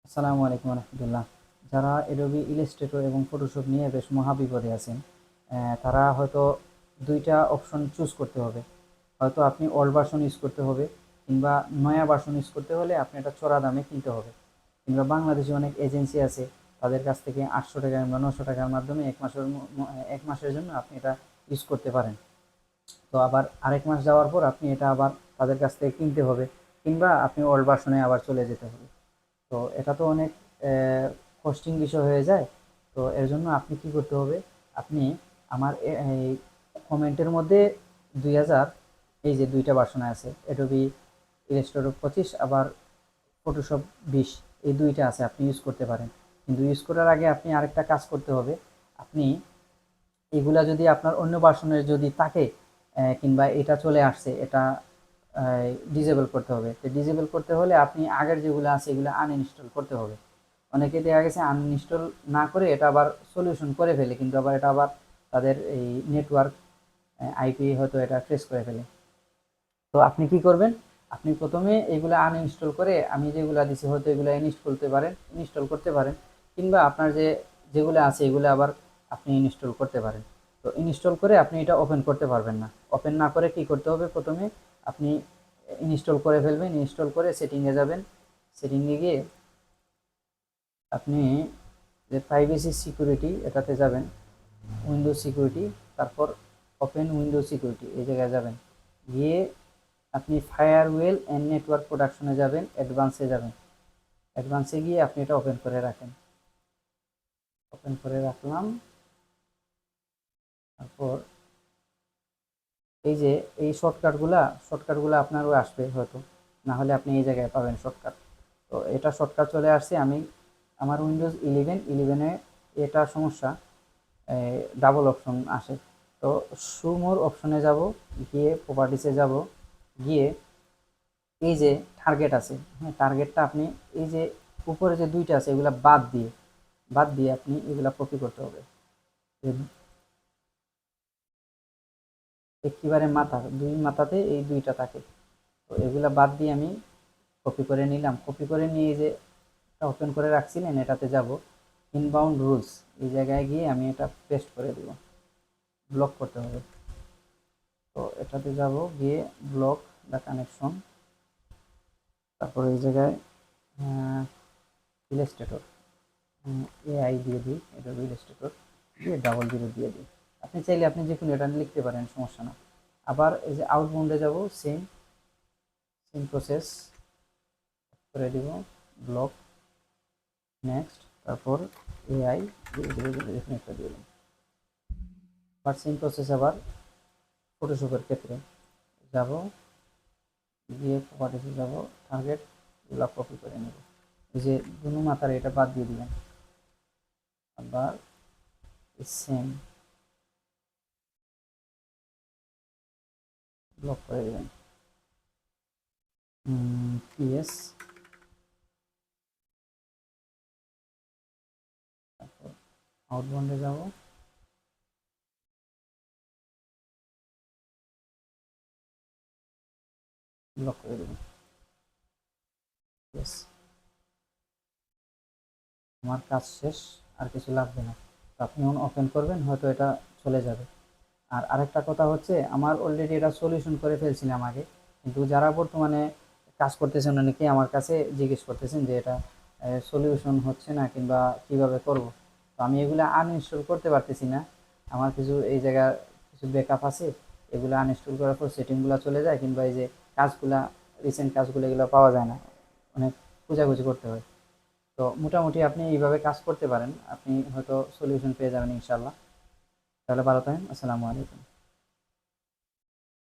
আসসালামু আলাইকুম রহমতুল্লাহ। যারা অ্যাডোবি ইলাস্ট্রেটর এবং ফটোশপ নিয়ে বেশ মহাবিপদে আছেন, তারা হয়তো দুইটা অপশন চুজ করতে হবে। হয়তো আপনি ওল্ড ভার্সন ইউজ করতে হবে, কিংবা নয়া ভার্সন ইউজ করতে হলে আপনি এটা চড়া দামে কিনতে হবে। কিংবা বাংলাদেশে অনেক এজেন্সি আছে, তাদের কাছ থেকে 800 টাকা কিংবা 900 টাকার মাধ্যমে এক মাসের জন্য আপনি এটা ইউজ করতে পারেন। তো আবার আরেক মাস যাওয়ার পর আপনি এটা আবার তাদের কাছ থেকে কিনতে হবে, কিংবা আপনি ওল্ড ভার্সনে আবার চলে যেতে হবে। তো এটা তো অনেক কস্টিং বিষয় হয়ে যায়। তো এর জন্য আপনি কি করতে হবে, আপনি আমার এই কমেন্টের মধ্যে 2000, এই যে দুইটা ভার্সনে আছে, অ্যাডোবি ইলাস্ট্রেটর 25 আবার ফটোশপ 20, এই দুইটা আছে, আপনি ইউজ করতে পারেন। কিন্তু ইউজ করার আগে আপনি আরেকটা কাজ করতে হবে। আপনি এগুলা যদি আপনার অন্য ভার্সনের যদি থাকে, কিংবা এটা চলে আসছে, এটা ডিসেবল করতে হবে। তো ডিসেবল করতে হলে আপনি আগের যেগুলো আছে এগুলো আনইনস্টল করতে হবে। অনেকে দেখা গেছে আনইনস্টল না করে এটা আবার সলিউশন করে ফেলে, কিন্তু আবার এটা আবার তাদের এই নেটওয়ার্ক আইপি হয়তো এটা ট্রেস করে ফেলে। তো আপনি কি করবেন, আপনি প্রথমে এগুলো আনইনস্টল করে আমি যেগুলো দিছি হয়তো এগুলো ইনস্টল করতে পারেন, কিংবা আপনার যেগুলো আছে এগুলো আবার আপনি ইনস্টল করতে পারেন। তো ইনস্টল করে আপনি এটা ওপেন করতে পারবেন না। ওপেন না করে কি করতে হবে, প্রথমে আপনি ইনস্টল করে ফেলবেন। ইনস্টল করে সেটিংয়ে যাবেন। সেটিংয়ে গিয়ে আপনি যে প্রাইভেসি সিকিউরিটি এটাতে যাবেন, উইন্ডোজ সিকিউরিটি, তারপর ওপেন উইন্ডোজ সিকিউরিটি এই জায়গায় যাবেন। গিয়ে আপনি ফায়ারওয়েল অ্যান্ড নেটওয়ার্ক প্রোটেকশনে যাবেন, অ্যাডভান্সে যাবেন। অ্যাডভান্সে গিয়ে আপনি এটা ওপেন করে রাখেন। ওপেন করে রাখলাম। তারপর এই যে এই শর্টকাটগুলো আপনারও আসবে হয়তো, না হলে আপনি এই জায়গায় পাবেন শর্টকাট। তো এটা শর্টকাট চলে আসছে। আমার উইন্ডোজ 11-এ এটা সমস্যা, ডাবল অপশন আসে। তো শো মোর অপশনে যাব, গিয়ে প্রপার্টিসে যাব, গিয়ে এই যে টার্গেট আছে, হ্যাঁ টার্গেটটা আপনি এই যে উপরে যে দুইটা আছে এগুলা বাদ দিয়ে আপনি এগুলা কপি করতে হবে। একেবারে দুই মাথাতে এই দুইটা থাকে। তো এগুলা বাদ দিয়ে আমি কপি করে নিলাম। কপি করে নিয়ে এই যে ওপেন করে রাখছিলেন এটাতে যাব, ইনবাউন্ড রুলস এই জায়গায় গিয়ে আমি এটা পেস্ট করে দিব। ব্লক করতে হবে। তো এটাতে যাব, গিয়ে ব্লক দ্য কানেকশন। তারপর এই জায়গায় ইলাস্ট্রেটর এআই দিয়ে দিই, এটা ইলাস্ট্রেটর দিয়ে 00 দিয়ে দিই। আপনি চাইলে আপনি যে কোনো এটা লিখতে পারেন, সমস্যা না। আবার এই যে আউটবাউন্ডে যাব, সেম সেম প্রসেস করে দিব, ব্লক, নেক্সট, তারপর এআই 00 এখানে একটা দিয়ে দিলাম। আবার সেম প্রসেস আবার ফটোশপের ক্ষেত্রে যাব, গিয়ে প্রপার্টিসে যাব, টার্গেট এগুলো কপি করে নেব। এই যে দুনো মাথার এটা বাদ দিয়ে দিলাম। আবার সেম ব্লক করে দিবেন। পিএস, তারপর আউটবাউন্ডে যাব, ব্লক করে দেবেন। ইয়েস, আমার কাজ শেষ, আর কিছু লাগবে না। তো আপনি যখন ওপেন করবেন হয়তো এটা চলে যাবে। আর আরেকটা কথা হচ্ছে, আমার অলরেডি এটা সলিউশন করে ফেলছিলাম আগে, কিন্তু যারা বর্তমানে কাজ করতেছেন অনেকে আমার কাছে জিজ্ঞেস করতেছেন যে এটা সলিউশন হচ্ছে না, কিংবা কিভাবে করব। তো আমি এগুলো আনইনস্টল করতে পারতেছি না। আমার কিছু এই জায়গা কিছু ব্যাকআপ আছে, এগুলো আনইনস্টল করার পর সেটিংগুলো চলে যায়, কিংবা এই যে কাজগুলা, রিসেন্ট কাজগুলো এগুলো পাওয়া যায় না, অনেক খোঁজাখুঁজি করতে হয়। তো মোটামুটি আপনি এইভাবে কাজ করতে পারেন, আপনি হয়তো সলিউশন পেয়ে যাবেন ইনশাল্লাহ। তাহলে ভালো থাকেন। আসসালামু আলাইকুম।